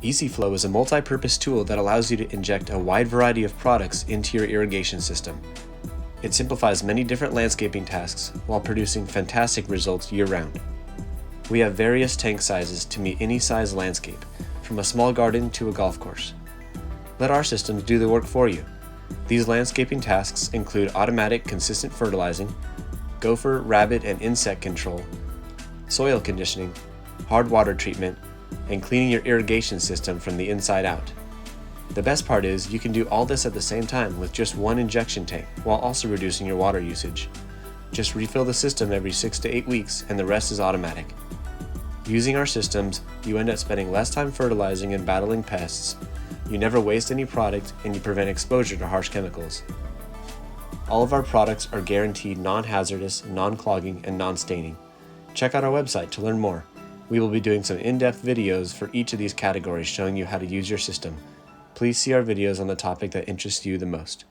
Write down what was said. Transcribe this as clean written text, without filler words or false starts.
EZ-FLO is a multi-purpose tool that allows you to inject a wide variety of products into your irrigation system. It simplifies many different landscaping tasks while producing fantastic results year-round. We have various tank sizes to meet any size landscape, from a small garden to a golf course. Let our systems do the work for you. These landscaping tasks include automatic consistent fertilizing, gopher, rabbit, and insect control, soil conditioning, hard water treatment, and cleaning your irrigation system from the inside out. The best part is you can do all this at the same time with just one injection tank while also reducing your water usage. Just refill the system every 6 to 8 weeks and the rest is automatic. Using our systems, you end up spending less time fertilizing and battling pests, you never waste any product, and you prevent exposure to harsh chemicals. All of our products are guaranteed non-hazardous, non-clogging, and non-staining. Check out our website to learn more. We will be doing some in-depth videos for each of these categories showing you how to use your system. Please see our videos on the topic that interests you the most.